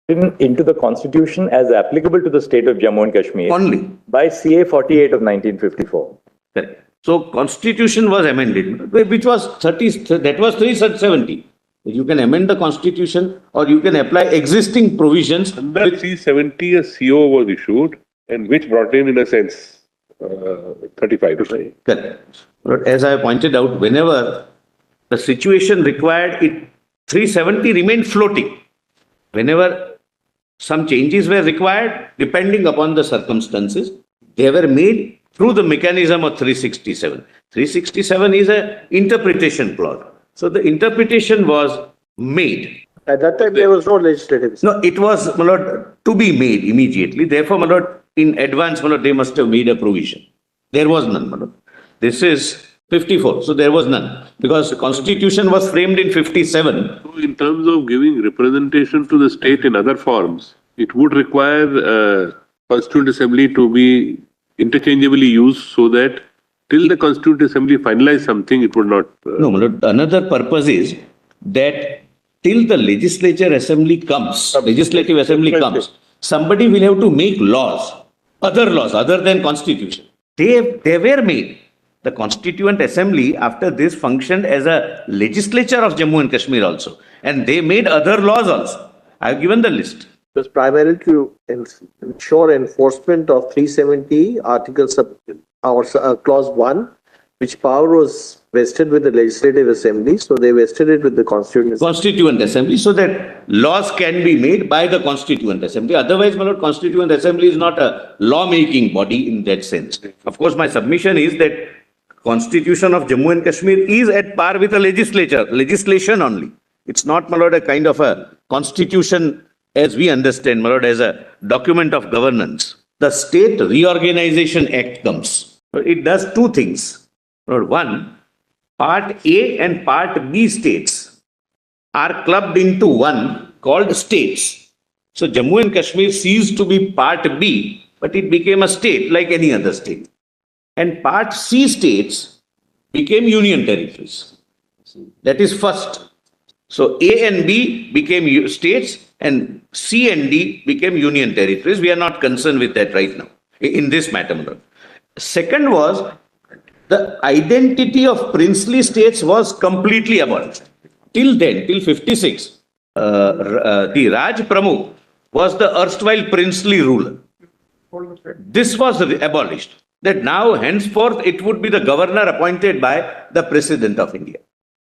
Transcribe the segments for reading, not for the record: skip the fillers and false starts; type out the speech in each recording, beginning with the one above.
into the constitution as applicable to the state of Jammu and Kashmir only by CA 48 of 1954. Correct. So constitution was amended, which was 370. You can amend the constitution or you can apply existing provisions. Under 370, a CO was issued, and which brought in a sense, 35. Correct. But as I pointed out, whenever the situation required it, 370 remained floating. Whenever some changes were required, depending upon the circumstances, they were made through the mechanism of 367. 367 is an interpretation clause. So the interpretation was made. At that time, there was no legislative. No, it was, my lord, to be made immediately. Therefore, my lord, in advance, my lord, they must have made a provision. There was none, my lord. This is 54, so there was none. Because the constitution was framed in 57. So in terms of giving representation to the state in other forms, it would require Constituent Assembly to be interchangeably used so that till the Constituent Assembly finalize something, it would not... No, my lord, another purpose is that till the legislative assembly comes, somebody will have to make laws other than constitution. They were made. The Constituent Assembly after this functioned as a legislature of Jammu and Kashmir also. And they made other laws also. I have given the list. It was primarily to ensure enforcement of 370 articles of clause 1, which power was vested with the Legislative Assembly. So they vested it with the Constituent Assembly, so that laws can be made by the Constituent Assembly. Otherwise, my lord, Constituent Assembly is not a law-making body in that sense. Of course, my submission is that Constitution of Jammu and Kashmir is at par with a legislation only. It's not, my lord, a kind of a constitution as we understand, my lord, as a document of governance. The State Reorganization Act comes. It does two things. Lord, one, Part A and Part B states are clubbed into one called states. So Jammu and Kashmir ceased to be Part B, but it became a state like any other state. And Part C states became union territories. That is first. So A and B became states and C and D became union territories. We are not concerned with that right now in this matter. Second was the identity of princely states was completely abolished. Till then, till 56, the Raj Pramukh was the erstwhile princely ruler. This was abolished. That now, henceforth, it would be the governor appointed by the President of India.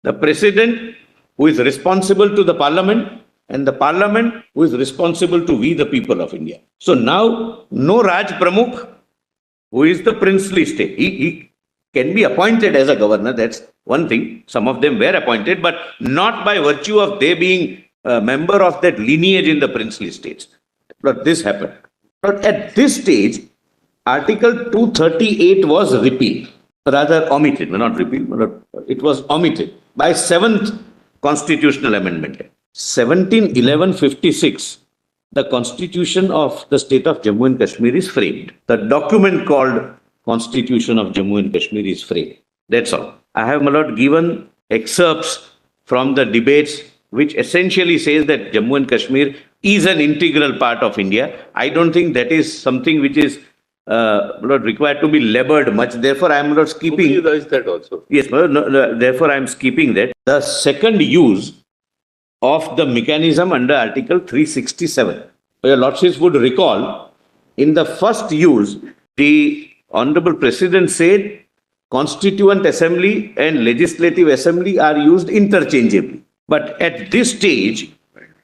The President who is responsible to the Parliament and the Parliament who is responsible to we the people of India. So now, no Raj Pramukh who is the princely state. He can be appointed as a governor, that's one thing. Some of them were appointed, but not by virtue of they being a member of that lineage in the princely states. But this happened. But at this stage, Article 238 was repealed, rather omitted, not repealed, it was omitted by 7th Constitutional Amendment. 1711-56, the Constitution of the state of Jammu and Kashmir is framed. The document called Constitution of Jammu and Kashmir is framed. That's all. I have, my lord, given excerpts from the debates which essentially says that Jammu and Kashmir is an integral part of India. I don't think that is something which is required to be labored much. Therefore, I am not skipping. That also. Yes, therefore, I am skipping that. The second use of the mechanism under Article 367. Your Lordships would recall, in the first use, the Honorable President said Constituent Assembly and Legislative Assembly are used interchangeably. But at this stage,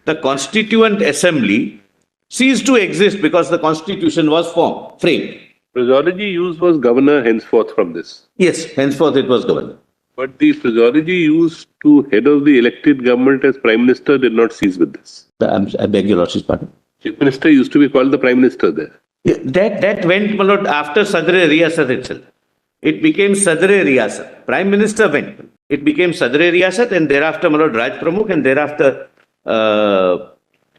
the Constituent Assembly ceased to exist because the Constitution was framed. Phraseology used was governor henceforth from this. Yes, henceforth it was governor. But the phraseology used to head of the elected government as Prime Minister did not cease with this. I beg your Lordship's pardon. Chief Minister used to be called the Prime Minister there. Yeah, that went, my lord, after Sadr-e Riyasat itself. It became Sadr-e Riyasat. Prime Minister went. It became Sadr-e Riyasat and thereafter, my lord, Raj Pramukh and thereafter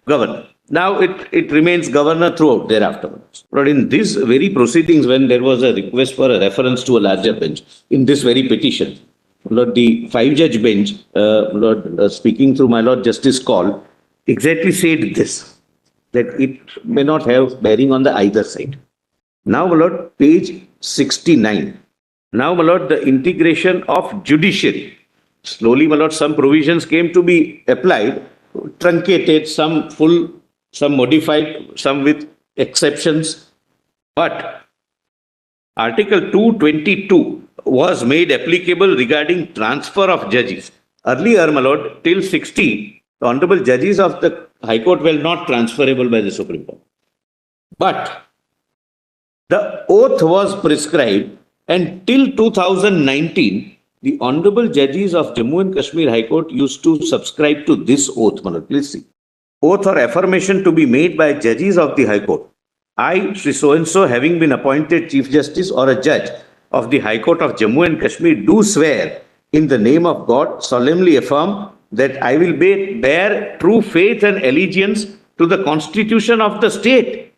governor. Now it remains governor throughout thereafter. But in these very proceedings, when there was a request for a reference to a larger bench, in this very petition, Lord, the 5-judge bench, speaking through my Lord Justice Call, exactly said this. that it may not have bearing on the either side. Now, my lord, page 69. Now, my lord, the integration of judiciary. Slowly, my lord, some provisions came to be applied, truncated, some full, some modified, some with exceptions. But Article 222 was made applicable regarding transfer of judges. Earlier, my lord, till 60, the honorable judges of the High Court were not transferable by the Supreme Court. But the oath was prescribed, and till 2019, the honorable judges of Jammu and Kashmir High Court used to subscribe to this oath. My lord, please see. Oath or affirmation to be made by judges of the High Court. I, Sri So-and-so, having been appointed Chief Justice or a judge of the High Court of Jammu and Kashmir, do swear in the name of God, solemnly affirm that I will bear true faith and allegiance to the Constitution of the state.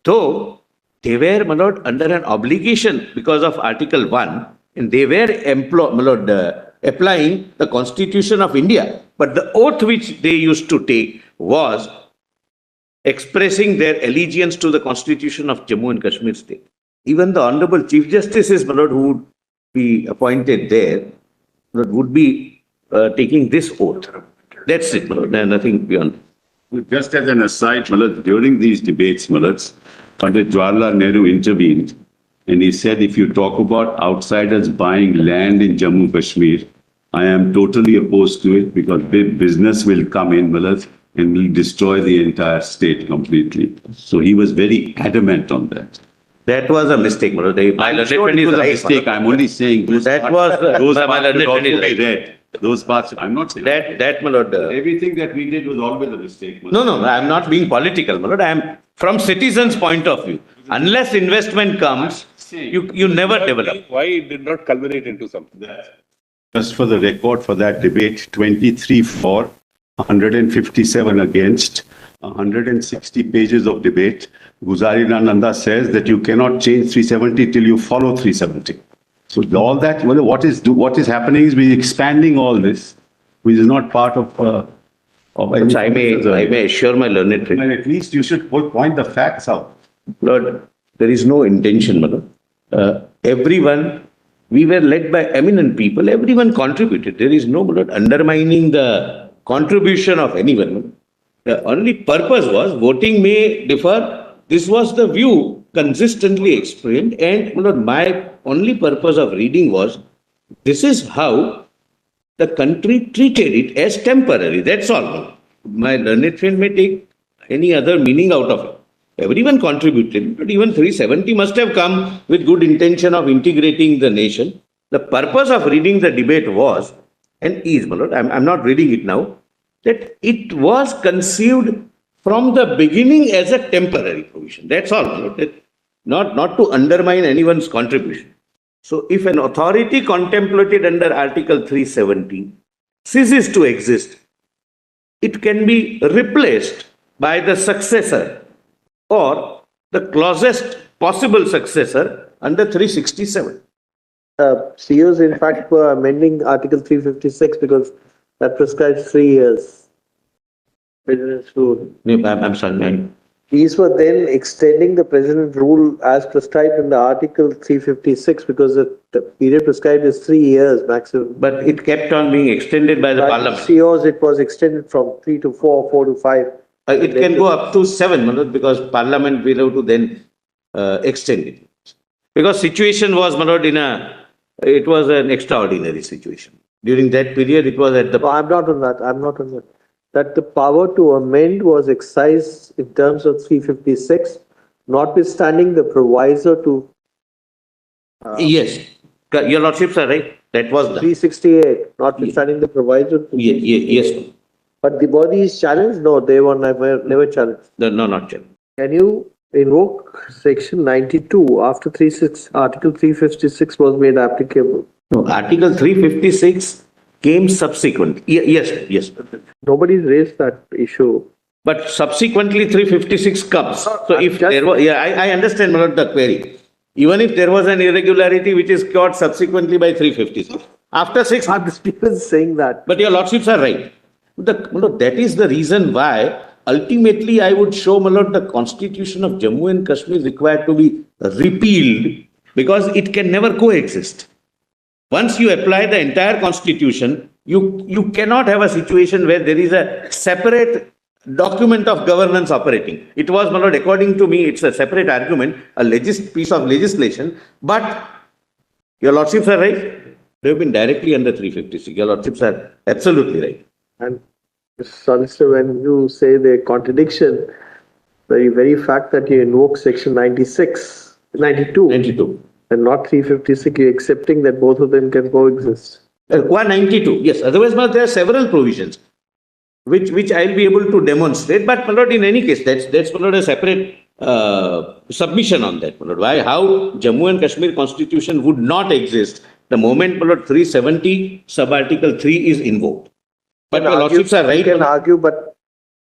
Though they were, my lord, under an obligation because of Article 1, and they were applying the Constitution of India. But the oath which they used to take was expressing their allegiance to the Constitution of Jammu and Kashmir state. Even the Honorable Chief Justices, my lord, who would be appointed there, would be taking this oath. That's it, my lord. Nothing beyond. Just as an aside, Malad, during these debates, Malad, Pandit Jawaharlal Nehru intervened and he said, if you talk about outsiders buying land in Jammu Kashmir, I am totally opposed to it because big business will come in, Malad, and will destroy the entire state completely. So he was very adamant on that. That was a mistake, my lord. I'm sure it was a mistake. I'm only saying those That parts, was those my parts should lord, also that is be right. read. Those parts, I'm not saying That my lord. everything that we did was always a mistake. Malad. No, I'm not being political, my lord. I am from citizens' point of view. Unless investment comes, you never develop. Why it did not culminate into something? Just for the record, for that debate, 23 for, 157 against, 160 pages of debate. Guzari Nanda says that you cannot change 370 till you follow 370. So all that, well, what is happening is we're expanding all this, which is not part of Which I may assure my learned friend. Well, at least you should point the facts out. Lord, there is no intention, my lord. Everyone, we were led by eminent people. Everyone contributed. There is no, my lord, undermining the contribution of anyone. The only purpose was voting may differ. This was the view consistently explained, and my lord, my only purpose of reading was this is how the country treated it as temporary. That's all. My learned friend may take any other meaning out of it. Everyone contributed, but even 370 must have come with good intention of integrating the nation. The purpose of reading the debate was, and is, my lord, I'm not reading it now, that it was conceived from the beginning as a temporary provision. That's all, my lord. Not to undermine anyone's contribution. So if an authority contemplated under Article 370 ceases to exist, it can be replaced by the successor or the closest possible successor under 367. CEOs, in fact, were amending Article 356 because that prescribes 3 years. President's rule. I'm sorry. These were then extending the president rule as prescribed in the Article 356 because the period prescribed is 3 years maximum. But it kept on being extended by the parliament. CEOs, it was extended from 3 to 4, 4 to 5. It can go up to 7, Manoj, because parliament will have to then extend it. Because situation was, Manoj, it was an extraordinary situation. During that period, it was at the... No, I'm not on that. That the power to amend was excised in terms of 356, notwithstanding the proviso to... Yes, your lordships are right. That was the... 368, notwithstanding the proviso to... Yes. But the body is challenged? No, they were never challenged. No, not challenged. Can you invoke section 92 after Article 356 was made applicable? No, Article 356 came subsequent. Yes. Nobody raised that issue. But subsequently 356 comes. So if there was... I understand, Manoj, the query. Even if there was an irregularity which is cured subsequently by 356. After 6... I'm still saying that. But your lordships are right. That is the reason why ultimately I would show, my lord, the constitution of Jammu and Kashmir is required to be repealed because it can never coexist. Once you apply the entire constitution, you cannot have a situation where there is a separate document of governance operating. It was, my lord, according to me, it's a separate argument, a piece of legislation, but your lordships are right. They have been directly under 356. Your lordships are absolutely right. And Mr. Solicitor, when you say the contradiction, the very fact that you invoke section 92, and not 356, you're accepting that both of them can coexist. 92, yes. Otherwise, there are several provisions which I'll be able to demonstrate. But, my lord, in any case, that's my lord, a separate submission on that. My lord. Why? How Jammu and Kashmir constitution would not exist the moment, my lord, 370 subarticle 3 is invoked. But your lordships are right. You can argue, but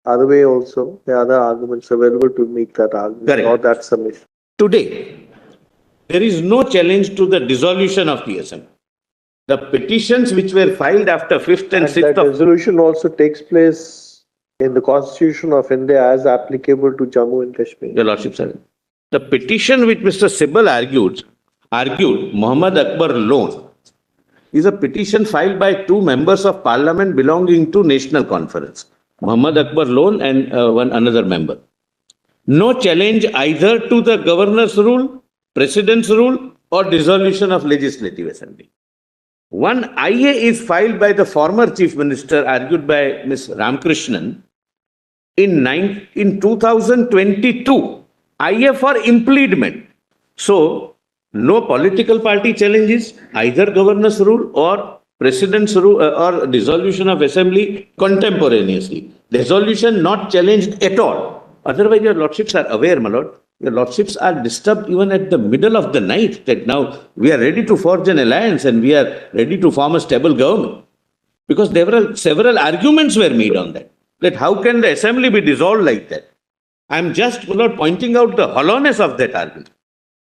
other way also, there are other arguments available to make that argument. Correct. Or that submission. Today, there is no challenge to the dissolution of the assembly. The petitions which were filed after 5th and 6th that resolution also takes place in the Constitution of India as applicable to Jammu and Kashmir. Your lordships are right. The petition which Mr. Sibal argued Muhammad Akbar loan, is a petition filed by two members of parliament belonging to National Conference, Muhammad Akbar loan and another member. No challenge either to the governor's rule, president's rule, or dissolution of legislative assembly. One IA is filed by the former chief minister, argued by Ms. Ramkrishnan, in 2022, IA for impleadment. So, no political party challenges either governor's rule or president's rule or dissolution of assembly contemporaneously. Dissolution not challenged at all. Otherwise, your lordships are aware, my lord. Your lordships are disturbed even at the middle of the night that now we are ready to forge an alliance and we are ready to form a stable government. Because there were several arguments were made on that. That how can the assembly be dissolved like that? I am just, my lord, pointing out the hollowness of that argument.